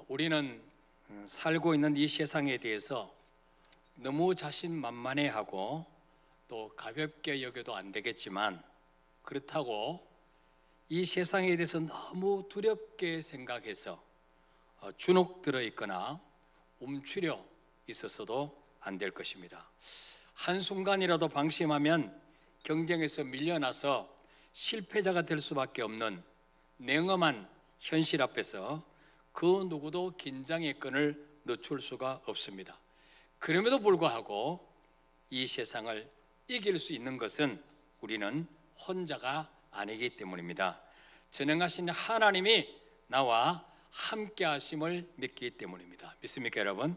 우리는 살고 있는 이 세상에 대해서 너무 자신만만해하고 또 가볍게 여겨도 안 되겠지만, 그렇다고 이 세상에 대해서 너무 두렵게 생각해서 주눅 들어 있거나 움츠려 있어서도 안 될 것입니다. 한순간이라도 방심하면 경쟁에서 밀려나서 실패자가 될 수밖에 없는 냉엄한 현실 앞에서 그 누구도 긴장의 끈을 늦출 수가 없습니다. 그럼에도 불구하고 이 세상을 이길 수 있는 것은 우리는 혼자가 아니기 때문입니다. 전능하신 하나님이 나와 함께 하심을 믿기 때문입니다. 믿습니까, 여러분?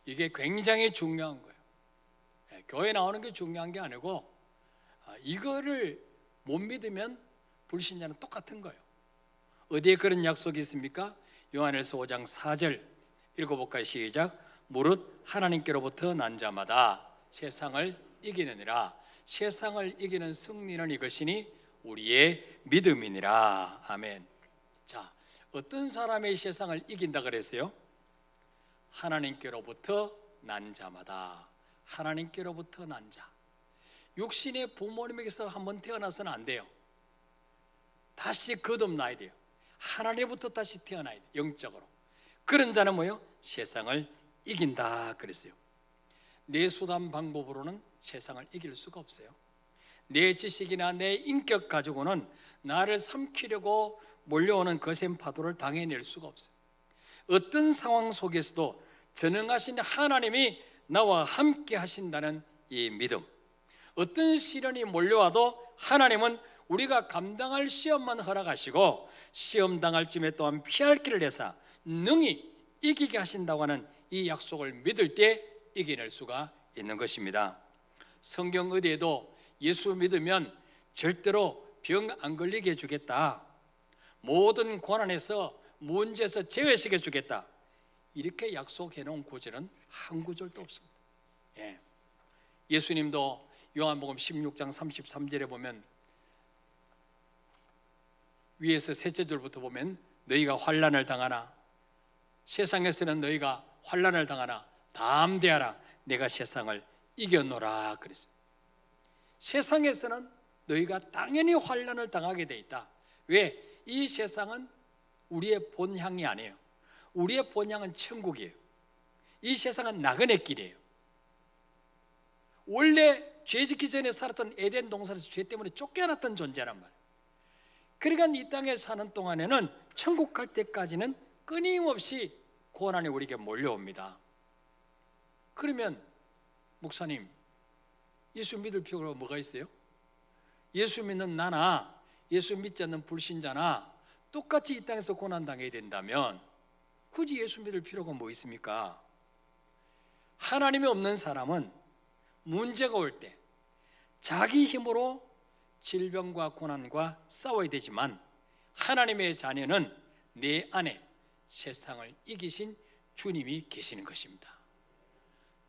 이게 굉장히 중요한 거예요. 교회 나오는 게 중요한 게 아니고, 이거를 못 믿으면 불신자는 똑같은 거예요. 어디에 그런 약속이 있습니까? 요한일서 5장 4절 읽어볼까요? 시작. 무릇 하나님께로부터 난 자마다 세상을 이기느니라. 세상을 이기는 승리는 이것이니 우리의 믿음이니라. 아멘. 자, 어떤 사람의 세상을 이긴다 그랬어요? 하나님께로부터 난 자마다. 하나님께로부터 난 자. 육신의 부모님에게서 한번 태어나서는 안 돼요. 다시 거듭나야 돼요. 하나님부터 다시 태어나야 돼요. 영적으로. 그런 자는 뭐예요? 세상을 이긴다 그랬어요. 내 수단 방법으로는 세상을 이길 수가 없어요. 내 지식이나 내 인격 가지고는 나를 삼키려고 몰려오는 거센 파도를 당해낼 수가 없어요. 어떤 상황 속에서도 전능하신 하나님이 나와 함께 하신다는 이 믿음, 어떤 시련이 몰려와도 하나님은 우리가 감당할 시험만 허락하시고 시험 당할 쯤에 또한 피할 길을 내사 능히 이기게 하신다고 하는 이 약속을 믿을 때 이겨낼 수가 있는 것입니다. 성경 어디에도 예수 믿으면 절대로 병 안 걸리게 해주겠다, 모든 고난에서 문제에서 제외시켜 주겠다, 이렇게 약속해 놓은 구절은 한 구절도 없습니다. 예수님도 요한복음 16장 33절에 보면 위에서 셋째 줄부터 보면 너희가 환난을 당하나 세상에서는 너희가 환난을 당하나 담대하라 내가 세상을 이겨노라 그랬어요. 세상에서는 너희가 당연히 환난을 당하게 돼 있다. 왜? 이 세상은 우리의 본향이 아니에요. 우리의 본향은 천국이에요. 이 세상은 나그네 길이에요. 원래 죄 짓기 전에 살았던 에덴 동산에서 죄 때문에 쫓겨났던 존재란 말이에요. 그러니까 이 땅에 사는 동안에는 천국 갈 때까지는 끊임없이 고난이 우리에게 몰려옵니다. 그러면 목사님, 예수 믿을 필요가 뭐가 있어요? 예수 믿는 나나 예수 믿지 않는 불신자나 똑같이 이 땅에서 고난당해야 된다면 굳이 예수 믿을 필요가 뭐 있습니까? 하나님이 없는 사람은 문제가 올 때 자기 힘으로 질병과 고난과 싸워야 되지만, 하나님의 자녀는 내 안에 세상을 이기신 주님이 계시는 것입니다.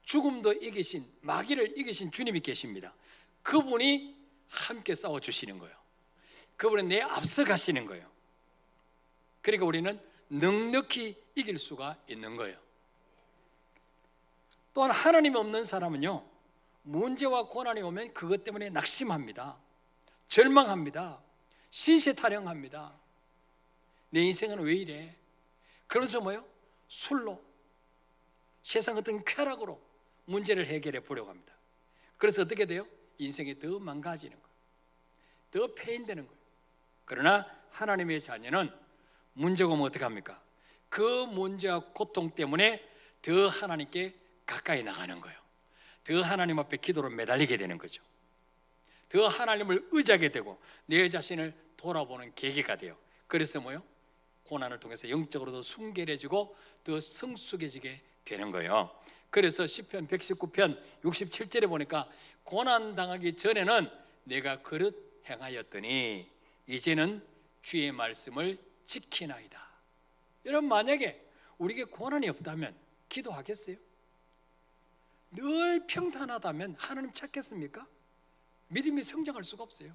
죽음도 이기신, 마귀를 이기신 주님이 계십니다. 그분이 함께 싸워주시는 거예요. 그분은 내 앞서 가시는 거예요. 그러니까 우리는 넉넉히 이길 수가 있는 거예요. 또한 하나님이 없는 사람은요, 문제와 고난이 오면 그것 때문에 낙심합니다. 절망합니다. 신세타령합니다. 내 인생은 왜 이래? 그러면서 뭐요? 술로, 세상 어떤 쾌락으로 문제를 해결해 보려고 합니다. 그래서 어떻게 돼요? 인생이 더 망가지는 거예요. 더 폐인되는 거예요. 그러나 하나님의 자녀는 문제가 오면 어떻게 합니까? 그 문제와 고통 때문에 더 하나님께 가까이 나가는 거예요. 더 하나님 앞에 기도로 매달리게 되는 거죠. 더 하나님을 의지하게 되고 내 자신을 돌아보는 계기가 돼요. 그래서 뭐요? 고난을 통해서 영적으로도 순결해지고 더 성숙해지게 되는 거예요. 그래서 시편 119편 67절에 보니까 고난 당하기 전에는 내가 그릇 행하였더니 이제는 주의 말씀을 지키나이다. 여러분, 만약에 우리에게 고난이 없다면 기도하겠어요? 늘 평탄하다면 하나님 찾겠습니까? 믿음이 성장할 수가 없어요.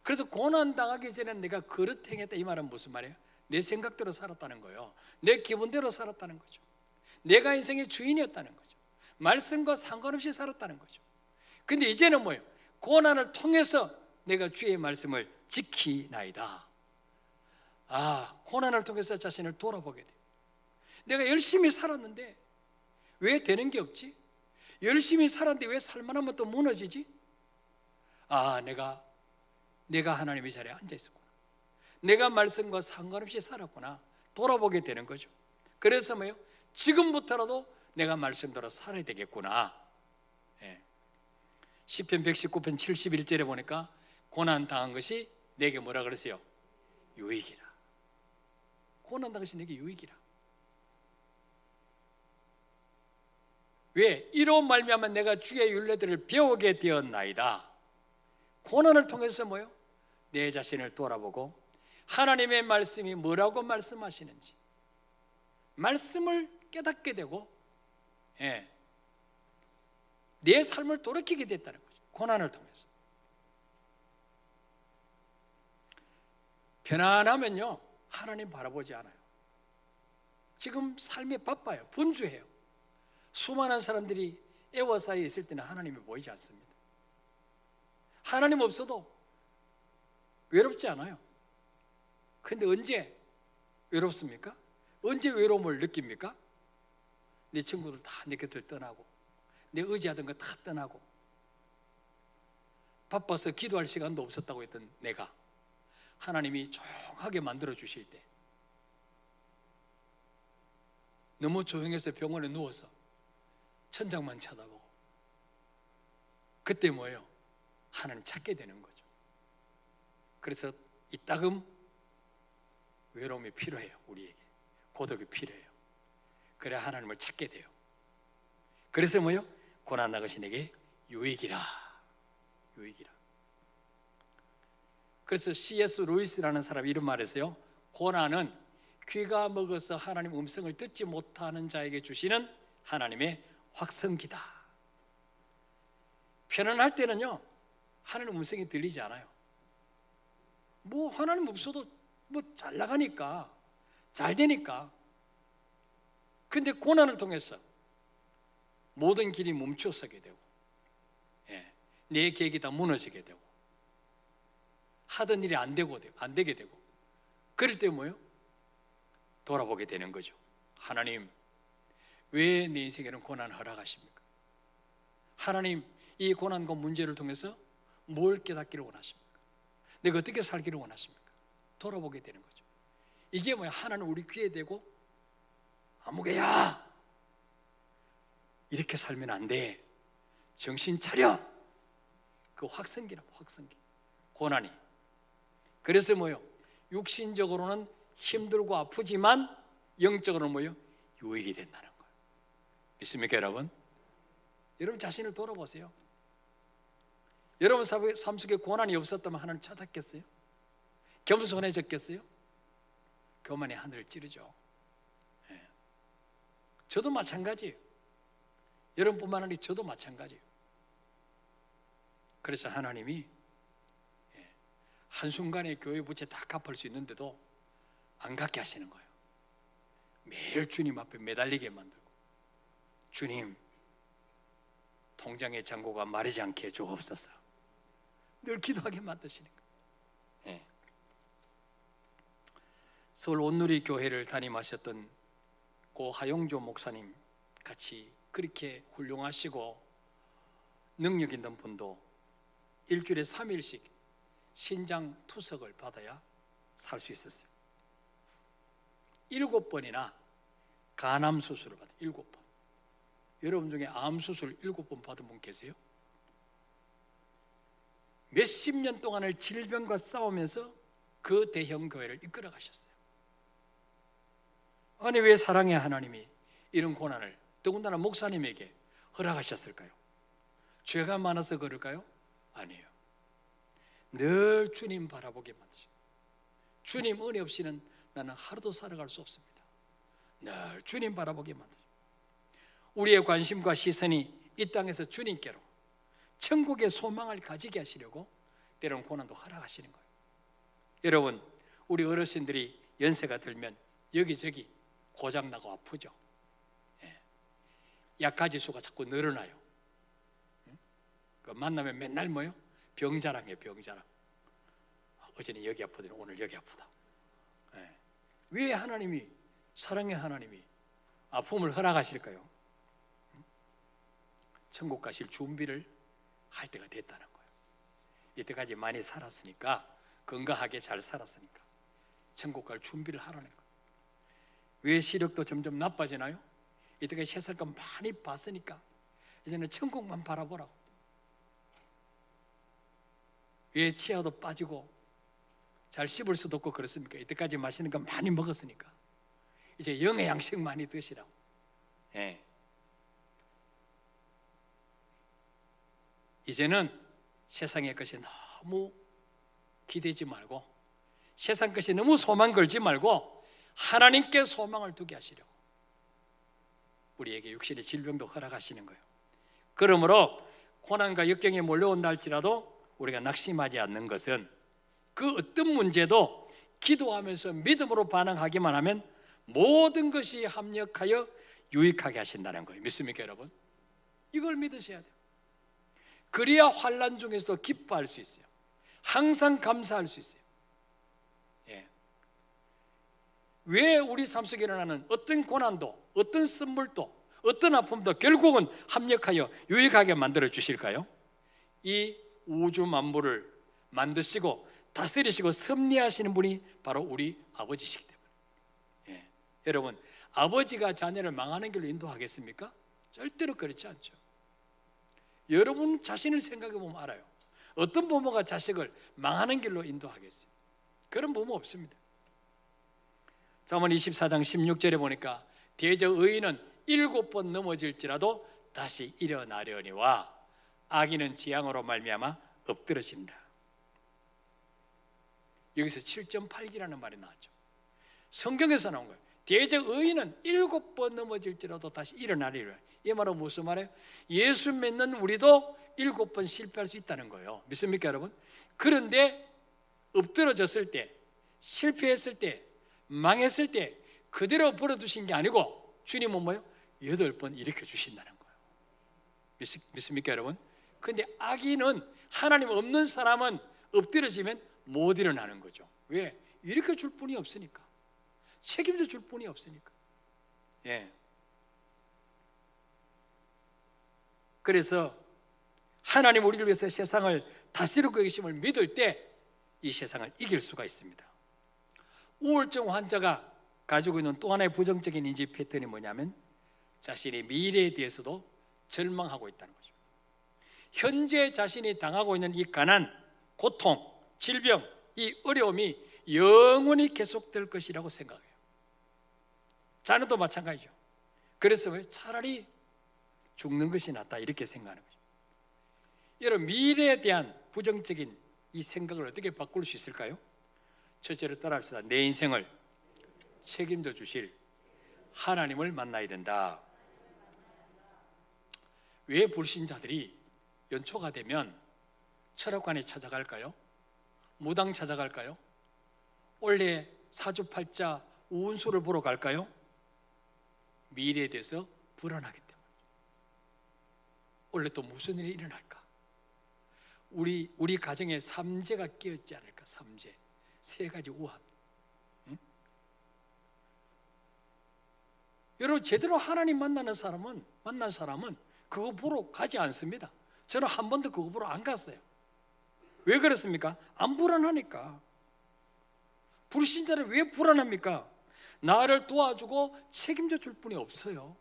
그래서 고난 당하기 전에 내가 그릇 행했다, 이 말은 무슨 말이에요? 내 생각대로 살았다는 거예요. 내 기분대로 살았다는 거죠. 내가 인생의 주인이었다는 거죠. 말씀과 상관없이 살았다는 거죠. 근데 이제는 뭐예요? 고난을 통해서 내가 주의 말씀을 지키나이다. 고난을 통해서 자신을 돌아보게 돼요. 내가 열심히 살았는데 왜 되는 게 없지? 열심히 살았는데 왜 살만하면 또 무너지지? 내가 하나님의 자리에 앉아 있었구나. 내가 말씀과 상관없이 살았구나. 돌아보게 되는 거죠. 그래서 뭐예요? 지금부터라도 내가 말씀대로 살아야 되겠구나. 시편 119편 71절에 보니까 고난 당한 것이 내게 뭐라 그러세요? 유익이라. 고난 당한 것이 내게 유익이라. 왜? 이로 말미암아 내가 주의 율례들을 배우게 되었나이다. 고난을 통해서 뭐요? 내 자신을 돌아보고 하나님의 말씀이 뭐라고 말씀하시는지 말씀을 깨닫게 되고 내 삶을 돌이키게 됐다는 거죠. 고난을 통해서. 편안하면요 하나님 바라보지 않아요. 지금 삶이 바빠요. 분주해요. 수많은 사람들이 애워싸여 있을 때는 하나님이 보이지 않습니다. 하나님 없어도 외롭지 않아요. 그런데 언제 외롭습니까? 언제 외로움을 느낍니까? 내 친구들 다 내 곁을 떠나고 내 의지하던 거 다 떠나고 바빠서 기도할 시간도 없었다고 했던 내가 하나님이 조용하게 만들어 주실 때 너무 조용해서 병원에 누워서 천장만 쳐다보고 그때 뭐예요? 하나님 찾게 되는 거죠. 그래서 이따금 외로움이 필요해요. 우리에게 고독이 필요해요. 그래야 하나님을 찾게 돼요. 그래서 뭐예요? 고난 나가신 에게 유익이라. 유익이라. 그래서 C.S. 루이스라는 사람이 이런 말을 했어요. 고난은 귀가 먹어서 하나님 음성을 듣지 못하는 자에게 주시는 하나님의 확성기다. 편안할 때는요 하나님 음성이 들리지 않아요. 뭐 하나님 없어도 뭐 잘 나가니까 잘 되니까. 근데 고난을 통해서 모든 길이 멈춰서게 되고 내 계획이 다 무너지게 되고 하던 일이 안 되게 되고 그럴 때 뭐예요? 돌아보게 되는 거죠. 하나님 왜 내 인생에는 고난을 허락하십니까? 하나님 이 고난과 문제를 통해서 뭘 깨닫기를 원하십니까? 내가 어떻게 살기를 원하십니까? 돌아보게 되는 거죠. 이게 뭐야? 하나님 우리 귀에 대고 아무개야 이렇게 살면 안 돼. 정신 차려. 그 확성기라고. 확성기. 고난이. 그래서 뭐요? 육신적으로는 힘들고 아프지만 영적으로는 뭐요? 유익이 된다는 거예요. 믿습니까 여러분? 여러분 자신을 돌아보세요. 여러분 삶 속에 고난이 없었다면 하나님 찾았겠어요? 겸손해졌겠어요? 교만의 하늘을 찌르죠. 저도 마찬가지예요. 여러분뿐만 아니라 저도 마찬가지예요. 그래서 하나님이 한순간에 교회 부채 다 갚을 수 있는데도 안 갚게 하시는 거예요. 매일 주님 앞에 매달리게 만들고 주님 통장의 잔고가 마르지 않게 주옵소서 늘 기도하게 만드시는 거예요. 서울 온누리 교회를 담임하셨던 고 하용조 목사님 같이 그렇게 훌륭하시고 능력 있는 분도 일주일에 3일씩 신장 투석을 받아야 살 수 있었어요. 7번이나 간암 수술을 받아요. 7번. 여러분 중에 암 수술 7번 받은 분 계세요? 몇십 년 동안을 질병과 싸우면서 그 대형 교회를 이끌어 가셨어요. 아니 왜 사랑의 하나님이 이런 고난을 더군다나 목사님에게 허락하셨을까요? 죄가 많아서 그럴까요? 아니에요. 늘 주님 바라보게 만드십니다. 주님 은혜 없이는 나는 하루도 살아갈 수 없습니다. 늘 주님 바라보게 만드십니다. 우리의 관심과 시선이 이 땅에서 주님께로 천국의 소망을 가지게 하시려고 때로는 고난도 허락하시는 거예요. 여러분 우리 어르신들이 연세가 들면 여기저기 고장나고 아프죠. 약가지수가 자꾸 늘어나요. 만나면 맨날 뭐요? 병자랑이에요. 병자랑. 어제는 여기 아프더니 오늘 여기 아프다. 왜 하나님이, 사랑의 하나님이 아픔을 허락하실까요? 천국 가실 준비를 할 때가 됐다는 거예요. 이때까지 많이 살았으니까, 건강하게 잘 살았으니까 천국 갈 준비를 하라는 거예요. 왜 시력도 점점 나빠지나요? 이때까지 세상 거 많이 봤으니까 이제는 천국만 바라보라고. 왜 치아도 빠지고 잘 씹을 수도 없고 그렇습니까? 이때까지 맛있는 거 많이 먹었으니까 이제 영의 양식 많이 드시라고. 이제는 세상의 것이 너무 기대지 말고, 세상 것이 너무 소망 걸지 말고 하나님께 소망을 두게 하시려고 우리에게 육신의 질병도 허락하시는 거예요. 그러므로 고난과 역경이 몰려온다 할지라도 우리가 낙심하지 않는 것은, 그 어떤 문제도 기도하면서 믿음으로 반응하기만 하면 모든 것이 합력하여 유익하게 하신다는 거예요. 믿습니까 여러분? 이걸 믿으셔야 돼요. 그래야 환난 중에서도 기뻐할 수 있어요. 항상 감사할 수 있어요. 왜 우리 삶 속에 일어나는 어떤 고난도, 어떤 선물도, 어떤 아픔도 결국은 합력하여 유익하게 만들어 주실까요? 이 우주 만물을 만드시고 다스리시고 섭리하시는 분이 바로 우리 아버지시기 때문에. 여러분, 아버지가 자녀를 망하는 길로 인도하겠습니까? 절대로 그렇지 않죠. 여러분 자신을 생각해 보면 알아요. 어떤 부모가 자식을 망하는 길로 인도하겠어요? 그런 부모 없습니다. 잠언 24장 16절에 보니까 대저 의인은 7번 넘어질지라도 다시 일어나려니와 악인은 재앙으로 말미암아 엎드러진다. 여기서 7.8기라는 말이 나왔죠. 성경에서 나온 거예요. 대저 의인은 7번 넘어질지라도 다시 일어나리라. 이 말은 무슨 말이에요? 예수 믿는 우리도 7번 실패할 수 있다는 거예요. 믿습니까 여러분? 그런데 엎드러졌을 때, 실패했을 때, 망했을 때 그대로 버려두신 게 아니고 주님은 뭐예요? 8번 일으켜 주신다는 거예요. 믿습니까 여러분? 그런데 악인은, 하나님 없는 사람은 엎드러지면 못 일어나는 거죠. 왜? 일으켜 줄 분이 없으니까, 책임져 줄 분이 없으니까. 그래서 하나님 우리를 위해서 세상을 다스리고 계심을 믿을 때 이 세상을 이길 수가 있습니다. 우울증 환자가 가지고 있는 또 하나의 부정적인 인지 패턴이 뭐냐면 자신의 미래에 대해서도 절망하고 있다는 거죠. 현재 자신이 당하고 있는 이 가난, 고통, 질병, 이 어려움이 영원히 계속될 것이라고 생각해요. 자녀도 마찬가지죠. 그래서 왜 차라리 죽는 것이 낫다 이렇게 생각하는 거죠. 여러분, 미래에 대한 부정적인 이 생각을 어떻게 바꿀 수 있을까요? 첫째로 따라합시다. 내 인생을 책임져 주실 하나님을 만나야 된다. 왜 불신자들이 연초가 되면 철학관에 찾아갈까요? 무당 찾아갈까요? 원래 사주팔자 운수를 보러 갈까요? 미래에 대해서 불안하기 때문에. 원래 또 무슨 일이 일어날까? 우리 가정에 삼재가 끼었지 않을까? 삼재, 세 가지 우한. 여러분, 제대로 하나님 만난 사람은 그거 보러 가지 않습니다. 저는 한 번도 그거 보러 안 갔어요. 왜 그렇습니까? 안 불안하니까. 불신자는 왜 불안합니까? 나를 도와주고 책임져 줄 분이 없어요.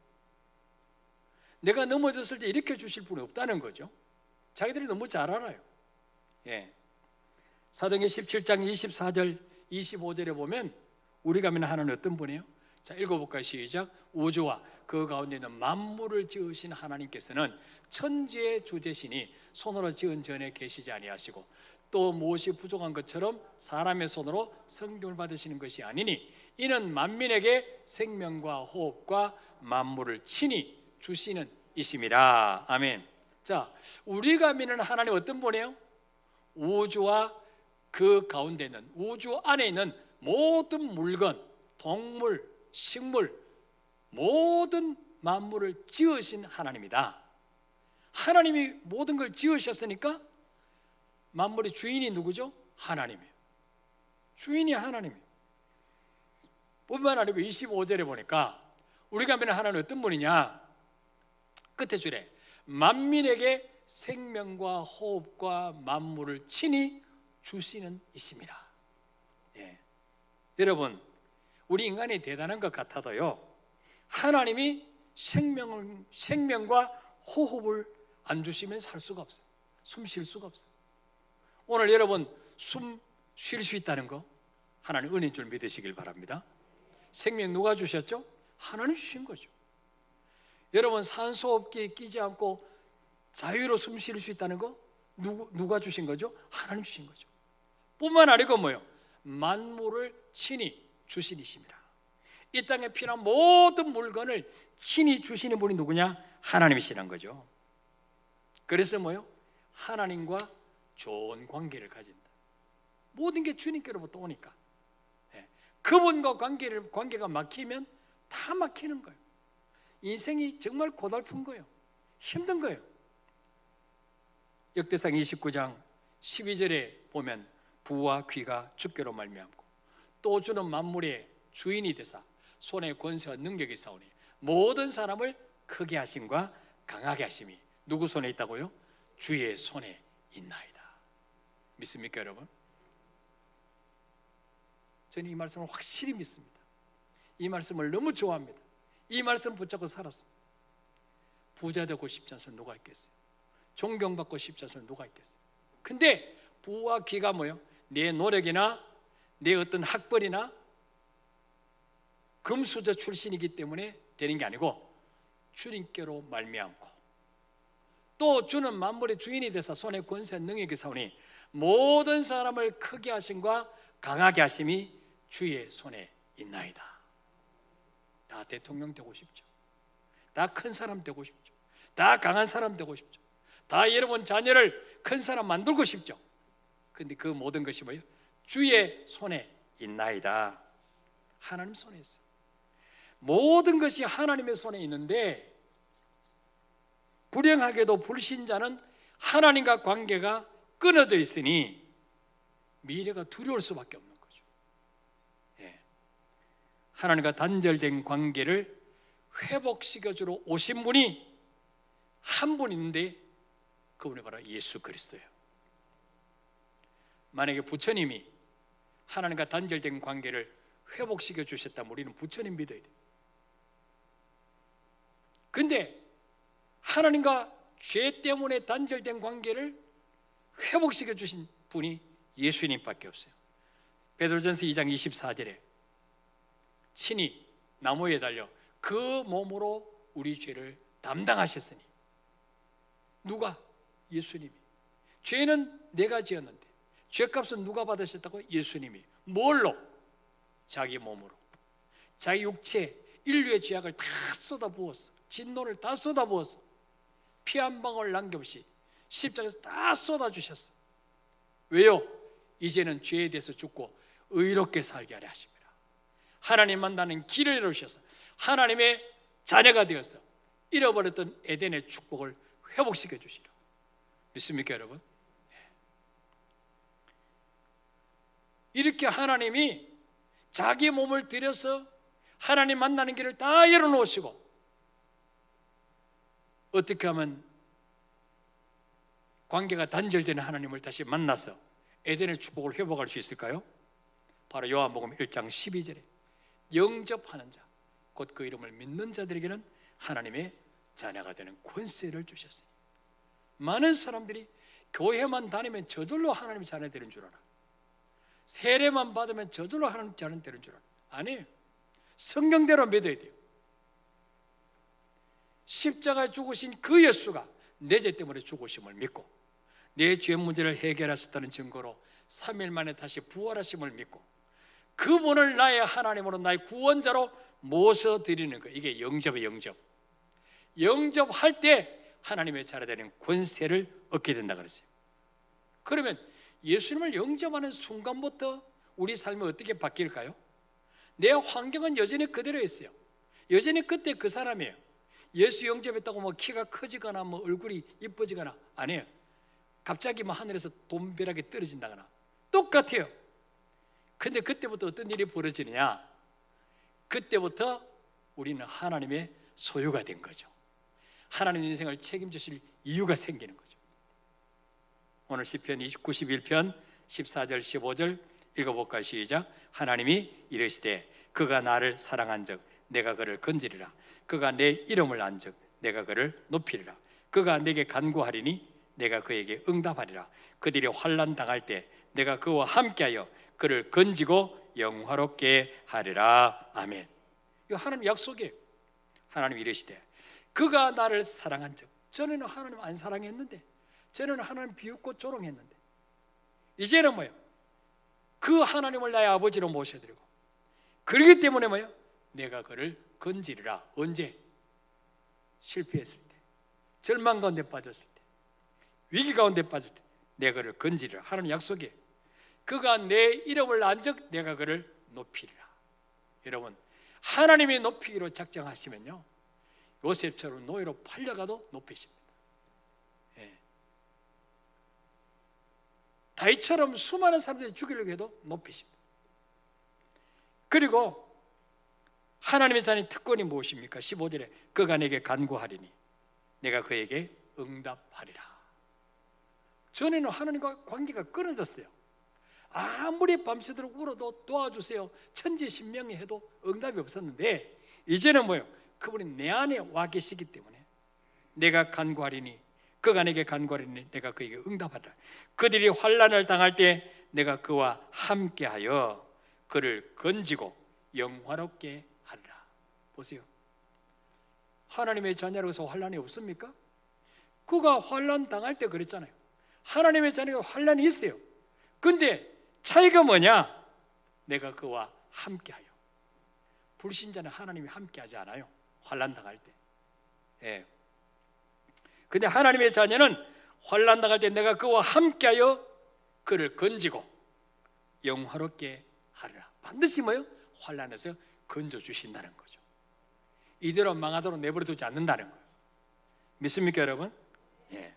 내가 넘어졌을 때 일으켜 주실 분이 없다는 거죠. 자기들이 너무 잘 알아요. 사도행전 17장 24절 25절에 보면 우리가 믿는 하나님은 어떤 분이에요? 자, 읽어볼까요? 시작. 우주와 그 가운데 있는 만물을 지으신 하나님께서는 천지의 주제시니 손으로 지은 전에 계시지 아니하시고 또 무엇이 부족한 것처럼 사람의 손으로 성경을 받으시는 것이 아니니 이는 만민에게 생명과 호흡과 만물을 친히 주시는 이심이라. 아멘. 자, 우리가 믿는 하나님 어떤 분이에요? 우주와 그 가운데 있는, 우주 안에 있는 모든 물건, 동물, 식물, 모든 만물을 지으신 하나님이다. 하나님이 모든 걸 지으셨으니까 만물의 주인이 누구죠? 하나님이에요. 주인이 하나님이에요. 뿐만 아니고 25절에 보니까 우리가 믿는 하나님은 어떤 분이냐? 끝에 줄에 만민에게 생명과 호흡과 만물을 친히 주시는 이십니다. 예. 여러분, 우리 인간이 대단한 것 같아도요, 하나님이 생명과 호흡을 안 주시면 살 수가 없어요. 숨 쉴 수가 없어요. 오늘 여러분 숨 쉴 수 있다는 거 하나님 은혜인 줄 믿으시길 바랍니다. 생명 누가 주셨죠? 하나님 주신 거죠. 여러분 산소호흡기에 끼지 않고 자유로 숨 쉴 수 있다는 거 누가 주신 거죠? 하나님 주신 거죠. 뿐만 아니고 뭐요? 만물을 친히 주신 이십니다. 이 땅에 필요한 모든 물건을 친히 주시는 분이 누구냐? 하나님이시란 거죠. 그래서 뭐요? 하나님과 좋은 관계를 가진다. 모든 게 주님께로부터 오니까. 그분과 관계가 막히면 다 막히는 거예요. 인생이 정말 고달픈 거예요. 힘든 거예요. 역대상 29장 12절에 보면 부와 귀가 주께로 말미암고 또 주는 만물의 주인이 되사 손에 권세와 능력이 있사오니 모든 사람을 크게 하심과 강하게 하심이 누구 손에 있다고요? 주의 손에 있나이다. 믿습니까 여러분? 저는 이 말씀을 확실히 믿습니다. 이 말씀을 너무 좋아합니다. 이 말씀 붙잡고 살았습니다. 부자 되고 싶지 않으면 누가 있겠어요? 존경받고 싶지 않으면 누가 있겠어요? 근데 부와 귀가 뭐예요? 내 노력이나 내 어떤 학벌이나 금수저 출신이기 때문에 되는 게 아니고 주님께로 말미암고 또 주는 만물의 주인이 되사 손에 권세 능력이 사오니 모든 사람을 크게 하심과 강하게 하심이 주의 손에 있나이다. 다 대통령 되고 싶죠. 다 큰 사람 되고 싶죠. 다 강한 사람 되고 싶죠. 다 여러분 자녀를 큰 사람 만들고 싶죠. 근데 그 모든 것이 뭐예요? 주의 손에 있나이다. 하나님 손에 있어요. 모든 것이 하나님의 손에 있는데 불행하게도 불신자는 하나님과 관계가 끊어져 있으니 미래가 두려울 수밖에 없는 거죠. 하나님과 단절된 관계를 회복시켜주러 오신 분이 한 분 있는데 그분이 바로 예수 그리스도예요. 만약에 부처님이 하나님과 단절된 관계를 회복시켜 주셨다면 우리는 부처님 믿어야 돼요. 근데 하나님과 죄 때문에 단절된 관계를 회복시켜 주신 분이 예수님밖에 없어요. 베드로전서 2장 24절에 친히 나무에 달려 그 몸으로 우리 죄를 담당하셨으니 누가? 예수님이. 죄는 내가 지었는데 죄값은 누가 받으셨다고? 예수님이. 뭘로? 자기 몸으로. 자기 육체 인류의 죄악을 다 쏟아부었어. 진노를 다 쏟아부었어. 피 한 방울 남김없이 십자가에서 다 쏟아주셨어. 왜요? 이제는 죄에 대해서 죽고 의롭게 살게 하려 하십니다. 하나님 만나는 길을 이루셔서 하나님의 자녀가 되어서 잃어버렸던 에덴의 축복을 회복시켜 주시라. 믿습니까 여러분? 이렇게 하나님이 자기 몸을 들여서 하나님 만나는 길을 다 열어놓으시고 어떻게 하면 관계가 단절되는 하나님을 다시 만나서 에덴의 축복을 회복할 수 있을까요? 바로 요한복음 1장 12절에 영접하는 자, 곧 그 이름을 믿는 자들에게는 하나님의 자녀가 되는 권세를 주셨으니 많은 사람들이 교회만 다니면 저절로 하나님의 자녀 되는 줄 알아. 세례만 받으면 저절로 하나님 자녀 되는 줄 알아. 아니에요. 성경대로 믿어야 돼요. 십자가에 죽으신 그 예수가 내 죄 때문에 죽으심을 믿고 내 죄 문제를 해결하셨다는 증거로 3일 만에 다시 부활하심을 믿고 그분을 나의 하나님으로 나의 구원자로 모셔드리는 거. 이게 영접이에요. 영접. 영접할 때 하나님의 자녀 되는 권세를 얻게 된다 그랬어요. 그러면 예수님을 영접하는 순간부터 우리 삶이 어떻게 바뀔까요? 내 환경은 여전히 그대로 있어요. 여전히 그때 그 사람이에요. 예수 영접했다고 뭐 키가 커지거나 뭐 얼굴이 이뻐지거나 아니에요. 갑자기 뭐 하늘에서 돈벼락이 떨어진다거나 똑같아요. 근데 그때부터 어떤 일이 벌어지느냐? 그때부터 우리는 하나님의 소유가 된 거죠. 하나님 인생을 책임지실 이유가 생기는 거죠. 오늘 시편 91편 14절 15절 읽어볼까요? 시작. 하나님이 이르시되 그가 나를 사랑한즉 내가 그를 건지리라. 그가 내 이름을 안즉 내가 그를 높이리라. 그가 내게 간구하리니 내가 그에게 응답하리라. 그들이 환난 당할 때 내가 그와 함께하여 그를 건지고 영화롭게 하리라. 아멘. 이거 하나님 약속이에요. 하나님 이르시되 그가 나를 사랑한즉, 전에는 하나님 안 사랑했는데, 전에는 하나님 비웃고 조롱했는데, 이제는 뭐예요? 그 하나님을 나의 아버지로 모셔드리고, 그렇기 때문에 뭐예요? 내가 그를 건지리라. 언제? 실패했을 때, 절망 가운데 빠졌을 때, 위기 가운데 빠졌을 때 내가 그를 건지리라. 하나님 약속이에요. 그가 내 이름을 안즉 내가 그를 높이리라. 여러분, 하나님이 높이기로 작정하시면요, 요셉처럼 노예로 팔려가도 높이십니다. 예. 다윗처럼 수많은 사람들이 죽이려고 해도 높이십니다. 그리고 하나님의 자녀의 특권이 무엇입니까? 15절에 그가 내게 간구하리니 내가 그에게 응답하리라. 전에는 하나님과 관계가 끊어졌어요. 아무리 밤새도록 울어도 도와주세요, 천지신명이 해도 응답이 없었는데, 이제는 뭐예요? 그분이 내 안에 와 계시기 때문에 내가 간구하리니 그가 내게 간구하리니 내가 그에게 응답하리라. 그들이 환난을 당할 때 내가 그와 함께하여 그를 건지고 영화롭게 하리라. 보세요. 하나님의 자녀라고 해서 환난이 없습니까? 그가 환난 당할 때 그랬잖아요. 하나님의 자녀가 환난이 있어요. 근데 차이가 뭐냐? 내가 그와 함께하여. 불신자는 하나님이 함께하지 않아요. 환난 당할 때. 예. 근데 하나님의 자녀는 환난 당할 때 내가 그와 함께하여 그를 건지고 영화롭게 하리라. 반드시 뭐요? 환난에서 건져 주신다는 거죠. 이대로 망하도록 내버려 두지 않는다는 거예요. 믿습니까, 여러분? 예.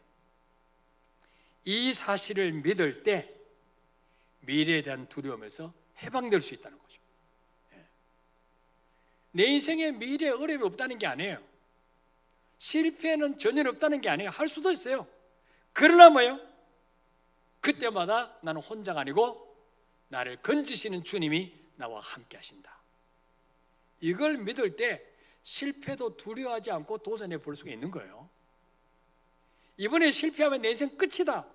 이 사실을 믿을 때 미래에 대한 두려움에서 해방될 수 있다는 거죠. 예. 내 인생에 미래에 어려움이 없다는 게 아니에요. 실패는 전혀 없다는 게 아니에요. 할 수도 있어요. 그러나 뭐예요? 그때마다 나는 혼자가 아니고 나를 건지시는 주님이 나와 함께 하신다. 이걸 믿을 때 실패도 두려워하지 않고 도전해 볼 수가 있는 거예요. 이번에 실패하면 내 인생 끝이다.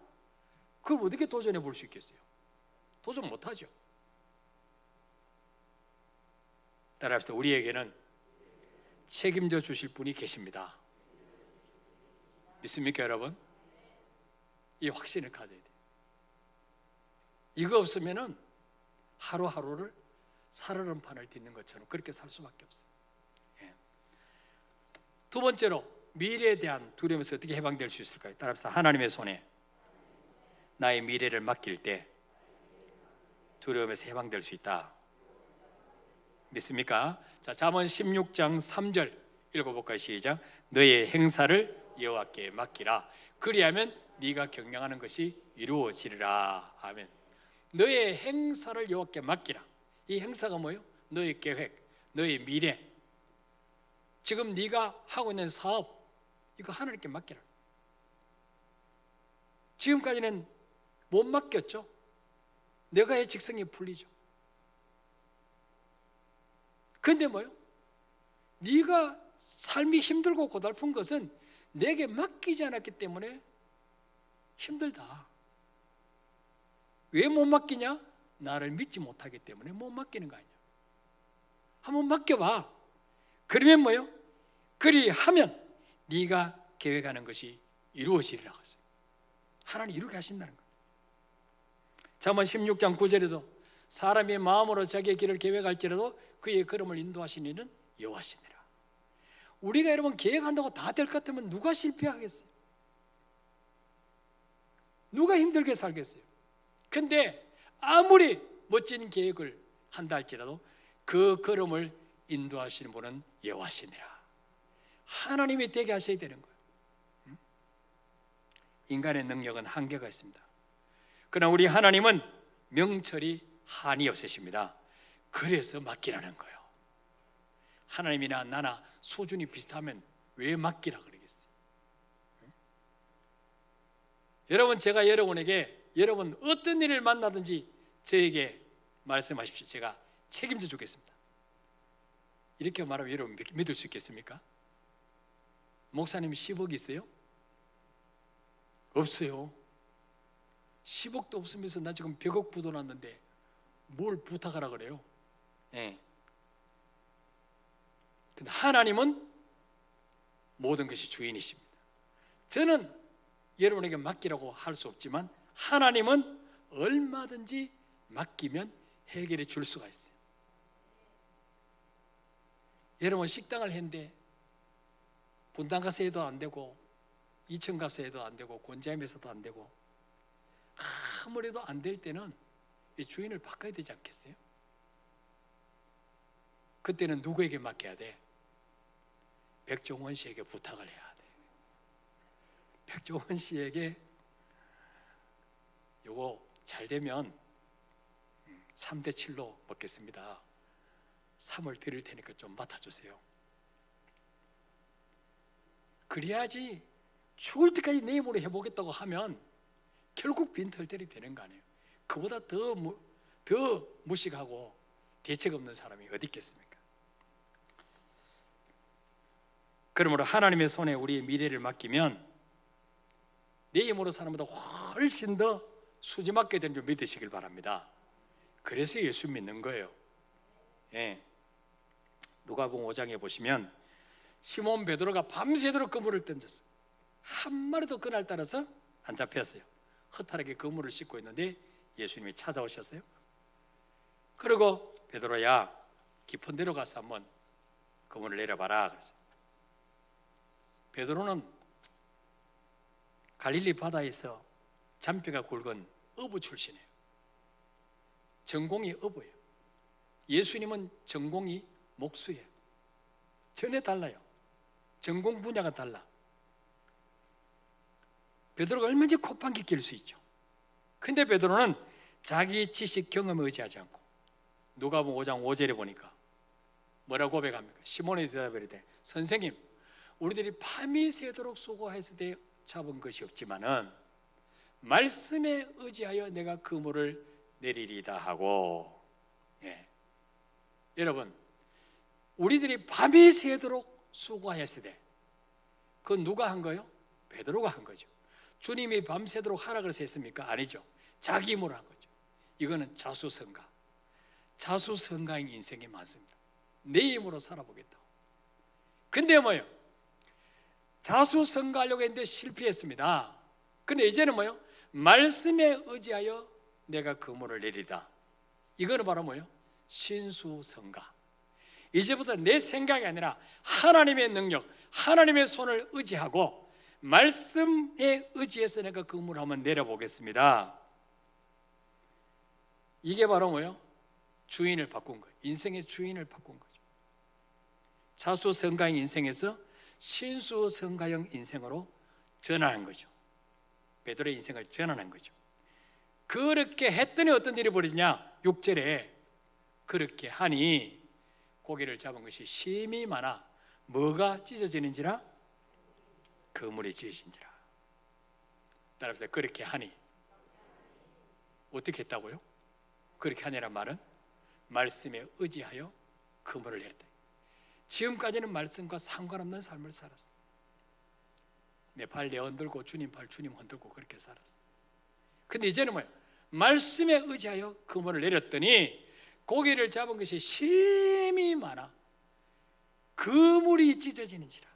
그럼 어떻게 도전해 볼 수 있겠어요? 도전 못하죠. 따라합시다. 우리에게는 책임져 주실 분이 계십니다. 믿습니까, 여러분? 이 확신을 가져야 돼요. 이거 없으면은 하루하루를 살얼음판을 딛는 것처럼 그렇게 살 수밖에 없어요. 예. 두 번째로 미래에 대한 두려움에서 어떻게 해방될 수 있을까요? 따라합시다. 하나님의 손에 나의 미래를 맡길 때 두려움에서 해방될 수 있다. 믿습니까? 자, 잠언 16장 3절 읽어볼까요? 시작. 너의 행사를 여호와께 맡기라. 그리하면 네가 경영하는 것이 이루어지리라. 아멘. 너의 행사를 여호와께 맡기라. 이 행사가 뭐예요? 너의 계획, 너의 미래, 지금 네가 하고 있는 사업, 이거 하나님께 맡기라. 지금까지는 못 맡겼죠. 내가의 직성이 풀리죠. 근데 뭐요? 네가 삶이 힘들고 고달픈 것은 내게 맡기지 않았기 때문에 힘들다. 왜 못 맡기냐? 나를 믿지 못하기 때문에 못 맡기는 거 아니야. 한번 맡겨봐. 그러면 뭐요? 그리하면 네가 계획하는 것이 이루어지리라고 했어요. 하나님 이렇게 하신다는 거예요. 잠언 16장 9절에도 사람의 마음으로 자기의 길을 계획할지라도 그의 걸음을 인도하시는 이는 여호와시니라. 우리가 여러분 계획한다고 다 될 것 같으면 누가 실패하겠어요? 누가 힘들게 살겠어요? 근데 아무리 멋진 계획을 한다 할지라도 그 걸음을 인도하시는 분은 여호와시니라. 하나님이 되게 하셔야 되는 거예요. 인간의 능력은 한계가 있습니다. 그러나 우리 하나님은 명철이 한이 없으십니다. 그래서 맡기라는 거예요. 하나님이나 나나 수준이 비슷하면 왜 맡기라 그러겠어요? 여러분, 제가 여러분에게 여러분 어떤 일을 만나든지 저에게 말씀하십시오. 제가 책임져 주겠습니다. 이렇게 말하면 여러분 믿을 수 있겠습니까? 목사님이 10억 있어요? 없어요. 10억도 없으면서 나 지금 100억 부도났는데 뭘 부탁하라 그래요? 예. 근데 하나님은 모든 것이 주인이십니다. 저는 여러분에게 맡기라고 할 수 없지만 하나님은 얼마든지 맡기면 해결해 줄 수가 있어요. 여러분 식당을 했는데 분당 가서 해도 안 되고 이천 가서 해도 안 되고 곤자임에서도 안 되고 아무래도 안 될 때는 이 주인을 바꿔야 되지 않겠어요? 그때는 누구에게 맡겨야 돼? 백종원 씨에게 부탁을 해야 돼. 백종원 씨에게 요거 잘 되면 3대7로 먹겠습니다. 3을 드릴 테니까 좀 맡아주세요. 그래야지 죽을 때까지 내 힘으로 해보겠다고 하면 결국 빈털ter이 되는 거 아니에요. 그보다 더 무식하고 대책 없는 사람이 어디 있겠습니까? 그러므로 하나님의 손에 우리의 미래를 맡기면 내 힘으로 사는 것보다 훨씬 더 수지맞게 되는 줄 믿으시길 바랍니다. 그래서 예수 믿는 거예요. 예. 누가복음 5장에 보시면 시몬 베드로가 밤새도록 그물을 던졌어요. 한 마리도 그날 따라서 안 잡혔어요. 허탈하게 그물을 씻고 있는데 예수님이 찾아오셨어요. 그리고 베드로야 깊은 데로 가서 한번 그물을 내려봐라 그랬어요. 베드로는 갈릴리 바다에서 잔뼈가 굵은 어부 출신이에요. 전공이 어부예요. 예수님은 전공이 목수예요. 전혀 달라요. 전공 분야가 달라. 베드로가 얼마든지 콧방귀 낄 수 있죠. 근데 베드로는 자기 지식 경험에 의지하지 않고 누가복음 5장 5절에 보니까 뭐라고 고백합니까? 시몬이 대답을 이르되 선생님 우리들이 밤이 새도록 수고했을 때 잡은 것이 없지만은 말씀에 의지하여 내가 그물을 내리리다 하고. 예. 여러분 우리들이 밤이 새도록 수고했을 때 그건 누가 한 거예요? 베드로가 한 거죠. 주님이 밤새도록 하라 그래서 했습니까? 아니죠. 자기 힘으로 한 거죠. 이거는 자수성가. 자수성가인 인생이 많습니다. 내 힘으로 살아보겠다. 근데 뭐예요? 자수성가하려고 했는데 실패했습니다. 근데 이제는 뭐예요? 말씀에 의지하여 내가 그물을 내리다. 이거는 바로 뭐예요? 신수성가. 이제부터 내 생각이 아니라 하나님의 능력, 하나님의 손을 의지하고 말씀에 의지해서 내가 그물을 한번 내려보겠습니다. 이게 바로 뭐예요? 주인을 바꾼 거예요. 인생의 주인을 바꾼 거죠. 자수성가형 인생에서 신수성가형 인생으로 전환한 거죠. 베드로의 인생을 전환한 거죠. 그렇게 했더니 어떤 일이 벌어지냐? 6절에 그렇게 하니 고기를 잡은 것이 심이 많아 뭐가 찢어지는지라? 그물이 찢어진지라. 따라서 그렇게 하니 어떻게 했다고요? 그렇게 하니란 말은 말씀에 의지하여 그물을 내렸다. 지금까지는 말씀과 상관없는 삶을 살았어. 내 발 내 흔들고 주님 발 주님 흔들고 그렇게 살았어. 근데 이제는 뭐예요? 말씀에 의지하여 그물을 내렸더니 고기를 잡은 것이 심이 많아 그물이 찢어지는지라.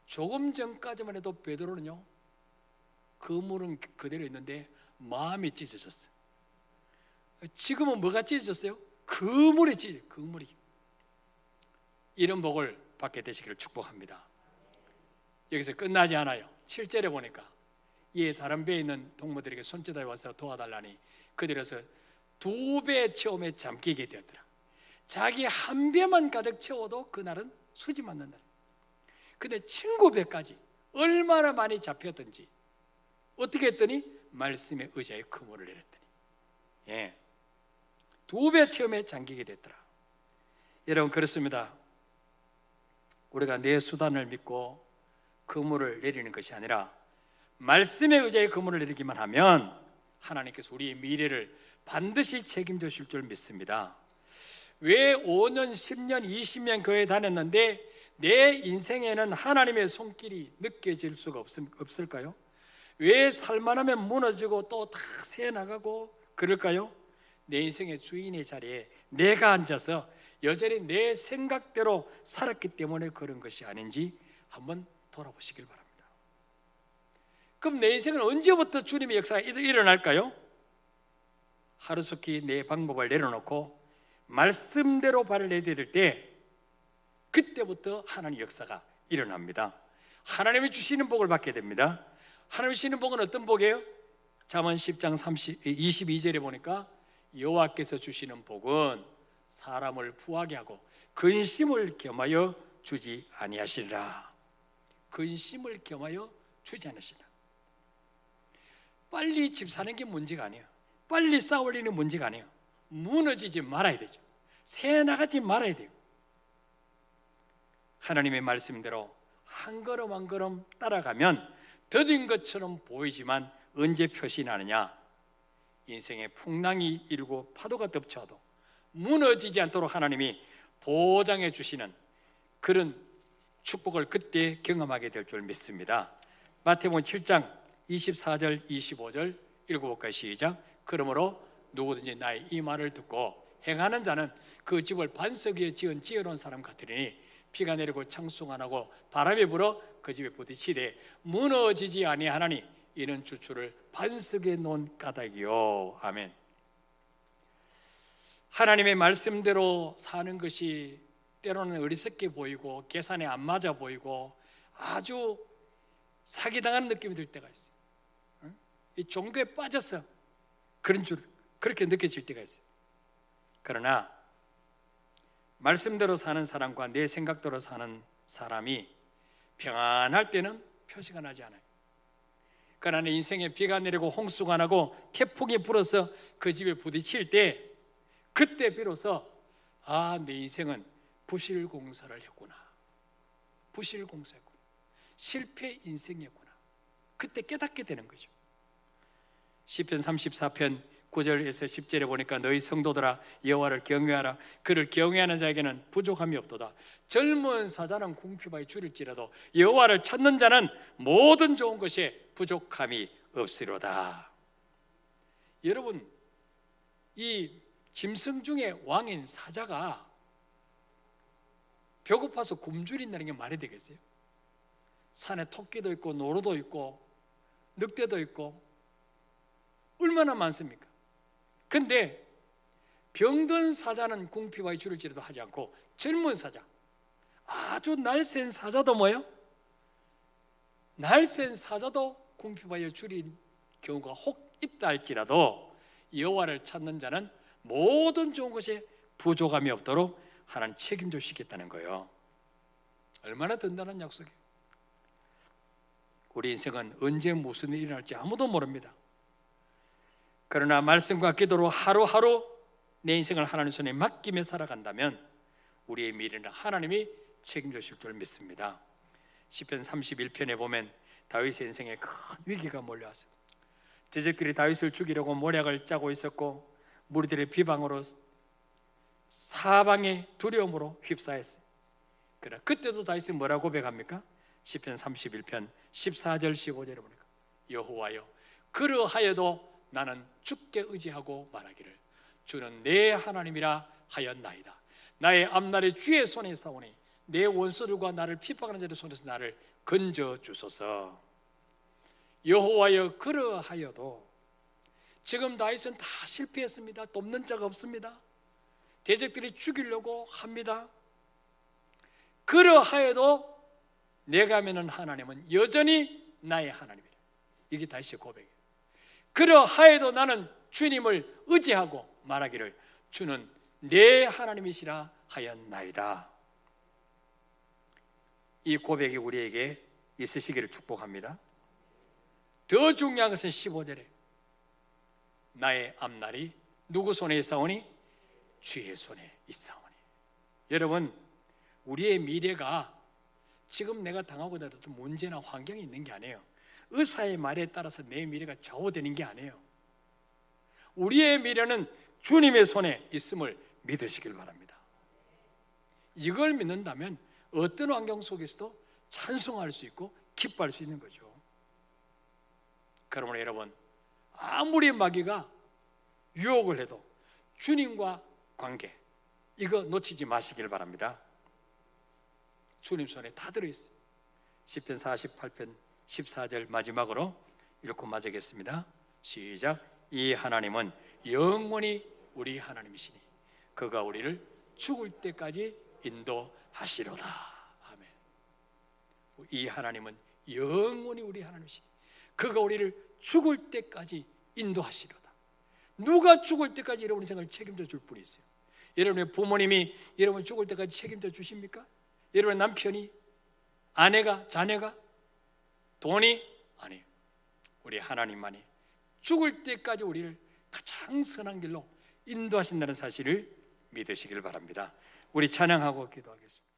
조금 전까지만 해도 베드로는요 그물은 그대로 있는데 마음이 찢어졌어요. 지금은 뭐가 찢어졌어요? 그물이 찢어져요. 그물이. 이런 복을 받게 되시기를 축복합니다. 여기서 끝나지 않아요. 7절에 보니까 이 다른 배에 있는 동무들에게 손짓하여 와서 도와달라니 그들에서 2배 체험에 잠기게 되었더라. 자기 한 배만 가득 채워도 그날은 수지 맞는 날. 근데 19배까지 얼마나 많이 잡혔던지 어떻게 했더니 말씀의 의자에 그물을 내렸더니 2배 체험에 잠기게 됐더라. 여러분, 그렇습니다. 우리가 내 수단을 믿고 그물을 내리는 것이 아니라 말씀의 의자에 그물을 내리기만 하면 하나님께서 우리의 미래를 반드시 책임져 주실 줄 믿습니다. 왜 5년, 10년, 20년 교회 다녔는데 내 인생에는 하나님의 손길이 느껴질 수가 없을까요? 왜 살만하면 무너지고 또 다 새나가고 그럴까요? 내 인생의 주인의 자리에 내가 앉아서 여전히 내 생각대로 살았기 때문에 그런 것이 아닌지 한번 돌아보시길 바랍니다. 그럼 내 인생은 언제부터 주님의 역사가 일어날까요? 하루속히 내 방법을 내려놓고 말씀대로 발을 내디딜 때 그때부터 하나님의 역사가 일어납니다. 하나님이 주시는 복을 받게 됩니다. 하나님이 주시는 복은 어떤 복이에요? 잠언 10장 22절에 보니까 여호와께서 주시는 복은 사람을 부하게 하고 근심을 겸하여 주지 아니하시리라. 근심을 겸하여 주지 않으시리라. 빨리 집 사는 게 문제가 아니에요. 빨리 쌓을 일은 문제가 아니에요. 무너지지 말아야 되죠. 새 나가지 말아야 돼요. 하나님의 말씀대로 한 걸음 한 걸음 따라가면 더딘 것처럼 보이지만 언제 표시 나느냐? 인생의 풍랑이 일고 파도가 덮쳐도 무너지지 않도록 하나님이 보장해 주시는 그런 축복을 그때 경험하게 될 줄 믿습니다. 마태복음 7장 24절 25절 읽어볼까요? 시작. 그러므로 누구든지 나의 이 말을 듣고 행하는 자는 그 집을 반석 위에 지어놓은 사람 같으리니 비가 내리고 창수가 나고 바람이 불어 그 집에 부딪히되 무너지지 아니하나니 이는 주추를 반석에 놓은 까닭이요. 아멘. 하나님의 말씀대로 사는 것이 때로는 어리석게 보이고 계산에 안 맞아 보이고 아주 사기당하는 느낌이 들 때가 있어요. 이 종교에 빠져서 그런 줄 그렇게 느껴질 때가 있어요. 그러나 말씀대로 사는 사람과 내 생각대로 사는 사람이 평안할 때는 표시가 나지 않아요. 그러나 인생에 비가 내리고 홍수가 나고 태풍이 불어서 그 집에 부딪힐 때 그때 비로소 내 인생은 부실공사를 했구나. 부실공사였구나. 실패 인생이었구나. 그때 깨닫게 되는 거죠. 시편 34편 9절에서 10절에 보니까 너희 성도들아 여호와를 경외하라. 그를 경외하는 자에게는 부족함이 없도다. 젊은 사자는 궁핍하여 줄일지라도 여호와를 찾는 자는 모든 좋은 것에 부족함이 없으리로다. 여러분, 이 짐승 중에 왕인 사자가 배고파서 굶주린다는 게 말이 되겠어요? 산에 토끼도 있고 노루도 있고 늑대도 있고 얼마나 많습니까? 근데 병든 사자는 궁핍하여 줄일지라도 하지 않고 젊은 사자, 아주 날쌘 사자도 뭐예요? 날쌘 사자도 궁핍하여 줄인 경우가 혹 있다 할지라도 여호와를 찾는 자는 모든 좋은 것에 부족함이 없도록 하나님 책임져 주시겠다는 거예요. 얼마나 든든한 약속이에요. 우리 인생은 언제 무슨 일이 일어날지 아무도 모릅니다. 그러나 말씀과 기도로 하루하루 내 인생을 하나님 손에 맡기며 살아간다면 우리의 미래는 하나님이 책임져 주실 줄 믿습니다. 시편 31편에 보면 다윗의 인생에 큰 위기가 몰려왔어요. 대적들이 다윗을 죽이려고 모략을 짜고 있었고 무리들의 비방으로 사방의 두려움으로 휩싸였어요. 그러나 그때도 다윗이 뭐라고 고백합니까? 시편 31편 14절 15절에 보니까 여호와여 그러하여도 나는 주께 의지하고 말하기를 주는 내 하나님이라 하였나이다. 나의 앞날이 주의 손에 있사오니 내 원수들과 나를 핍박하는 자의 손에서 나를 건져 주소서. 여호와여 그러하여도 지금 다윗은 다 실패했습니다. 돕는 자가 없습니다. 대적들이 죽이려고 합니다. 그러하여도 내가 믿는 하나님은 여전히 나의 하나님이라. 이게 다윗의 고백이에요. 그러하여도 나는 주님을 의지하고 말하기를 주는 내 하나님이시라 하였나이다. 이 고백이 우리에게 있으시기를 축복합니다. 더 중요한 것은 15절에 나의 앞날이 누구 손에 있사오니? 주의 손에 있사오니. 여러분, 우리의 미래가 지금 내가 당하고 있는 어떤 문제나 환경이 있는 게 아니에요. 의사의 말에 따라서 내 미래가 좌우되는 게 아니에요. 우리의 미래는 주님의 손에 있음을 믿으시길 바랍니다. 이걸 믿는다면 어떤 환경 속에서도 찬송할 수 있고 기뻐할 수 있는 거죠. 그러므로 여러분, 아무리 마귀가 유혹을 해도 주님과 관계, 이거 놓치지 마시길 바랍니다. 주님 손에 다 들어있어요. 시편 48편 14절 마지막으로 읽고 마치겠습니다. 시작. 이 하나님은 영원히 우리 하나님이시니 그가 우리를 죽을 때까지 인도하시로다. 아멘. 이 하나님은 영원히 우리 하나님이시니 그가 우리를 죽을 때까지 인도하시로다. 누가 죽을 때까지 여러분 생각을 책임져 줄 분이 있어요? 여러분의 부모님이 여러분 죽을 때까지 책임져 주십니까? 여러분의 남편이, 아내가, 자녀가, 돈이? 아니에요. 우리 하나님만이 죽을 때까지 우리를 가장 선한 길로 인도하신다는 사실을 믿으시길 바랍니다. 우리 찬양하고 기도하겠습니다.